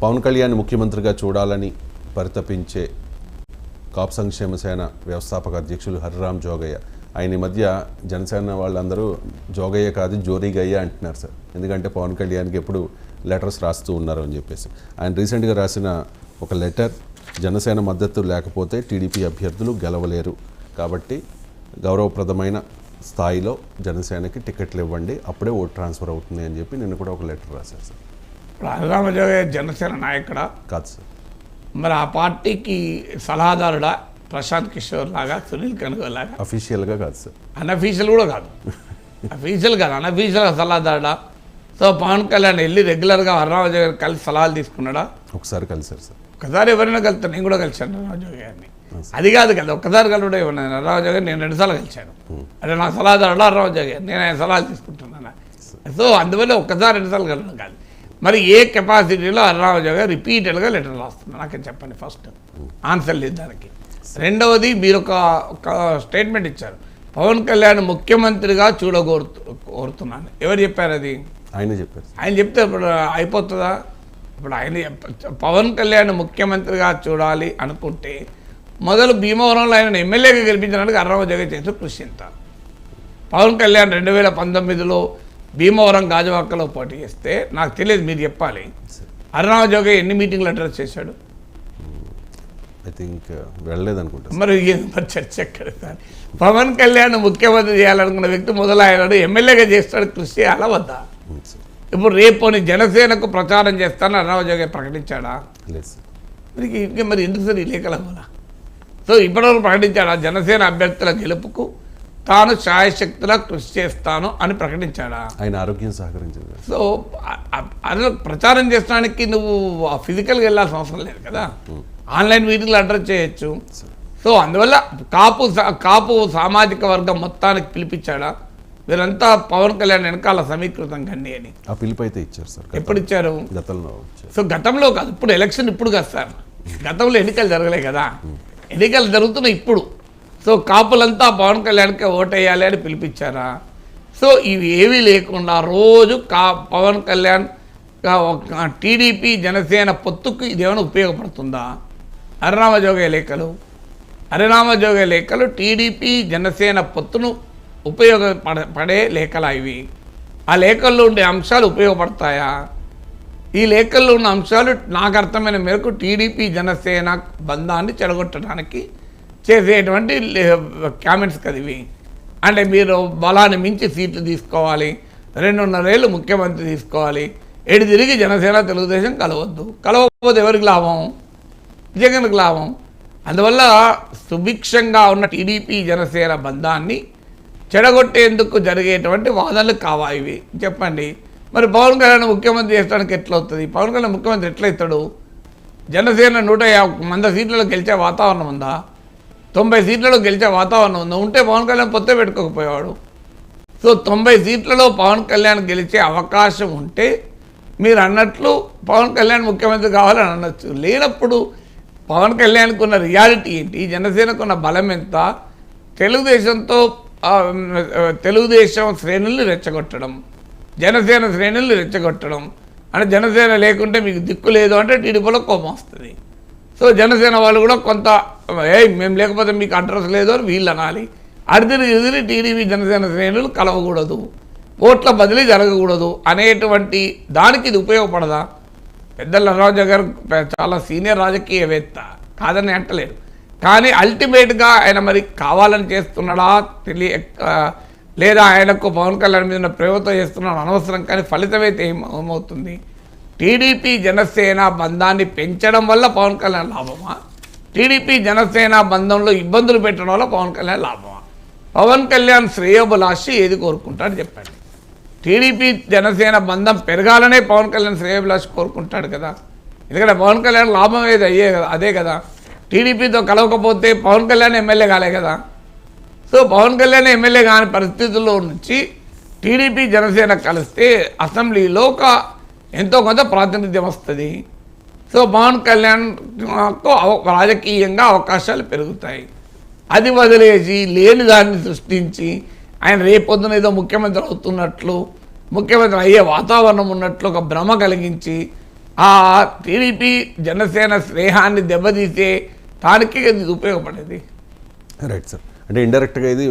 పవన్ కళ్యాణ్ ముఖ్యమంత్రిగా చూడాలని పరితపించే కాపు సంక్షేమ సేన వ్యవస్థాపక అధ్యక్షులు హరిరామ్ జోగయ్య, ఆయన ఈ మధ్య జనసేన వాళ్ళందరూ జోగయ్య కాదు జోరీగయ్య అంటున్నారు సార్. ఎందుకంటే పవన్ కళ్యాణ్కి ఎప్పుడు లెటర్స్ రాస్తూ ఉన్నారు అని చెప్పేసి. ఆయన రీసెంట్గా రాసిన ఒక లెటర్, జనసేన మద్దతు లేకపోతే టీడీపీ అభ్యర్థులు గెలవలేరు కాబట్టి గౌరవప్రదమైన స్థాయిలో జనసేనకి టికెట్లు ఇవ్వండి, అప్పుడే ఓట్ ట్రాన్స్ఫర్ అవుతుంది అని చెప్పి నిన్న కూడా ఒక లెటర్ రాశారు సార్. హరిరామ్ జోగయ్య జనసేన నాయకుడా కాదు సార్, మరి ఆ పార్టీకి సలహాదారుడా? ప్రశాంత్ కిషోర్ లాగా, సునీల్ కనుగోలు లాగా? అఫీషియల్గా కాదు సార్, అన్అఫీషియల్ కూడా కాదు. అఫీషియల్ కాదు, అన్అఫీషియల్గా సలహాదారుడా? సో పవన్ కళ్యాణ్ వెళ్ళి రెగ్యులర్గా హరిరామ్ జోగయ్య కలిసి సలహాలు తీసుకున్నాడా? ఒకసారి కలిసారు సార్. ఒకసారి ఎవరైనా కలుస్తాను, నేను కూడా కలిశాను హరిరామ్ జోగయ్యని. అది కాదు కదా, ఒక్కసారి కలవడం ఏమన్నా. హరిరామ్ జోగయ్య నేను 2 సార్లు కలిశాను. అంటే నాకు సలహాదారుడా హరిరామ్ జోగయ్య, నేను ఆయన సలహాలు తీసుకుంటున్నాను. సో అందువల్ల ఒక్కసారి 2 సార్లు కలవడం కాదు. మరి ఏ కెపాసిటీలో హరిరామ్ జోగయ్య రిపీటెడ్గా లెటర్ రాస్తున్నారు నాకు చెప్పండి. ఫస్ట్ ఆన్సర్ లేదు దానికి. రెండవది, మీరు ఒక స్టేట్మెంట్ ఇచ్చారు, పవన్ కళ్యాణ్ ముఖ్యమంత్రిగా కోరుతున్నాను. ఎవరు చెప్పారు అది? ఆయన చెప్పారు. ఆయన చెప్తే ఇప్పుడు అయిపోతుందా? ఇప్పుడు ఆయన పవన్ కళ్యాణ్ ముఖ్యమంత్రిగా చూడాలి అనుకుంటే మొదలు భీమవరంలో ఆయన ఎమ్మెల్యేగా గెలిపించడానికి హరిరామ్ జోగయ్య చేసిన కృషి ఎంత? పవన్ కళ్యాణ్ 2019లో భీమవరం గాజువాకలో పోటీ చేస్తే నాకు తెలియదు, మీరు చెప్పాలి. హరిరామ్ జోగయ్య ఎన్ని మీటింగ్లు అడ్రస్ చేశాడు? ఐ థింక్ వెళ్ళలేదు అనుకుంటా. మరి చర్చ ఎక్కడ సార్? పవన్ కళ్యాణ్ ముఖ్యమంత్రి చేయాలనుకున్న వ్యక్తి మొదలు ఆయన ఎమ్మెల్యేగా చేస్తాడు, కృషి చేయాలా వద్దా? ఇప్పుడు రేపు జనసేనకు ప్రచారం చేస్తాను హరిరామ్ జోగయ్య ప్రకటించాడా? లేదు సార్. మరి ఎందుకు సార్ ఈ లేఖల వల్ల? సో ఇప్పటివరకు ప్రకటించాడా? జనసేన అభ్యర్థుల గెలుపుకు తాను శాయశక్తిలా కృషి చేస్తాను అని ప్రకటించాడా? ఆయన ఆరోగ్యం సహకరించింది. సో అది ప్రచారం చేసడానికి నువ్వు ఫిజికల్గా వెళ్ళాల్సిన అవసరం లేదు కదా, ఆన్లైన్ మీటింగ్లు అడ్రస్ చేయొచ్చు. సో అందువల్ల కాపు సామాజిక వర్గం మొత్తానికి పిలిపించాడా? వీరంతా పవన్ కళ్యాణ్ వెనకాల సమీకృతం కండి అని ఆ పిలుపు అయితే ఇచ్చారు సార్. ఎప్పుడు ఇచ్చారు? గతంలో. సో గతంలో కాదు, ఇప్పుడు ఎలక్షన్ ఇప్పుడు కాదు సార్. గతంలో ఎన్నికలు జరగలే కదా, ఎన్నికలు జరుగుతున్నాయి ఇప్పుడు. సో కాపులంతా పవన్ కళ్యాణ్కి ఓటేయాలి అని పిలిపించారా? సో ఇవి ఏవీ లేకుండా రోజు పవన్ కళ్యాణ్ టీడీపీ జనసేన పొత్తుకు ఇదేమైనా ఉపయోగపడుతుందా? హరిరామ్ జోగయ్య లేఖలు టీడీపీ జనసేన పొత్తును ఉపయోగపడే లేఖలా ఇవి? ఆ లేఖల్లో ఉండే అంశాలు ఉపయోగపడతాయా? ఈ లేఖల్లో ఉన్న అంశాలు నాకు అర్థమైన మేరకు టీడీపీ జనసేన బంధాన్ని చెడగొట్టడానికి చేసేటువంటి కామెంట్స్ కదా ఇవి. అంటే మీరు బలాన్ని మించి సీట్లు తీసుకోవాలి, 2.5 ఏళ్ళు ముఖ్యమంత్రి తీసుకోవాలి, ఎడి తిరిగి జనసేన తెలుగుదేశం కలవకపోతే ఎవరికి లాభం? జగన్కి లాభం. అందువల్ల సుభిక్షంగా ఉన్న టీడీపీ జనసేన బంధాన్ని చెడగొట్టేందుకు జరిగేటువంటి వాదనలు కావాలి ఇవి. చెప్పండి, మరి పవన్ కళ్యాణ్ ముఖ్యమంత్రి చేసడానికి ఎట్లా అవుతుంది? పవన్ కళ్యాణ్ ముఖ్యమంత్రి ఎట్లా అవుతాడు? జనసేన 150 సీట్లలో గెలిచే వాతావరణం ఉందా? 90 సీట్లలో గెలిచే వాతావరణం ఉందా? ఉంటే పవన్ కళ్యాణ్ పొత్తే పెట్టుకోకపోయేవాడు. సో 90 సీట్లలో పవన్ కళ్యాణ్ గెలిచే అవకాశం ఉంటే మీరు అన్నట్లు పవన్ కళ్యాణ్ ముఖ్యమంత్రి కావాలని అనొచ్చు. లేనప్పుడు పవన్ కళ్యాణ్కి ఉన్న రియాలిటీ ఏంటి? జనసేనకు ఉన్న బలం ఎంత? తెలుగుదేశం శ్రేణుల్ని రెచ్చగొట్టడం, జనసేన శ్రేణుల్ని రెచ్చగొట్టడం. అంటే జనసేన లేకుంటే మీకు దిక్కు లేదు అంటే టీడీపీలో కోపం వస్తుంది. సో జనసేన వాళ్ళు కూడా కొంత మేము లేకపోతే మీకు అడ్రస్ లేదు అని వీళ్ళు అనాలి. ఎదిరి టీడీపీ జనసేన శ్రేణులు కలవకూడదు, ఓట్ల బదిలీ జరగకూడదు అనేటువంటి దానికి ఇది ఉపయోగపడదా? పెద్దల హరిరామ్ గారు చాలా సీనియర్ రాజకీయవేత్త, కాదని అంటలేదు. కానీ అల్టిమేట్గా ఆయన మరి కావాలని చేస్తున్నాడా లేదా ఆయనకు పవన్ కళ్యాణ్ మీద ప్రేమతో చేస్తున్నాడు అనవసరం. కానీ ఫలితం అయితే ఏమవుతుంది? టీడీపీ జనసేన బంధాన్ని పెంచడం వల్ల పవన్ కళ్యాణ్ లాభమా? టీడీపీ జనసేన బంధంలో ఇబ్బందులు పెట్టడం వల్ల పవన్ కళ్యాణ్ లాభమా? పవన్ కళ్యాణ్ శ్రేయోభిలాషి ఏది కోరుకుంటాడు చెప్పండి? టీడీపీ జనసేన బంధం పెరగాలనే పవన్ కళ్యాణ్ శ్రేయోభిలాషి కోరుకుంటాడు కదా. ఎందుకంటే పవన్ కళ్యాణ్ లాభం ఏది అదే కదా. టీడీపీతో కలవకపోతే పవన్ కళ్యాణ్ ఎమ్మెల్యే కాలే కదా. సో పవన్ కళ్యాణ్ ఎమ్మెల్యే కాని పరిస్థితుల్లో నుంచి టీడీపీ జనసేన కలిస్తే అసెంబ్లీలో ఎంతో కొంత ప్రాతినిధ్యం వస్తుంది. సో పవన్ కళ్యాణ్కు రాజకీయంగా అవకాశాలు పెరుగుతాయి. అది వదిలేసి లేని దాన్ని సృష్టించి ఆయన రేపొద్దున ఏదో ముఖ్యమంత్రి అవుతున్నట్లు, ముఖ్యమంత్రి అయ్యే వాతావరణం ఉన్నట్లు ఒక భ్రమ కలిగించి ఆ టీడీపీ జనసేన స్నేహాన్ని దెబ్బతీసే దానికి ఇది ఉపయోగపడేది. Right sir. అంటే ఇండైరెక్ట్గా ఇది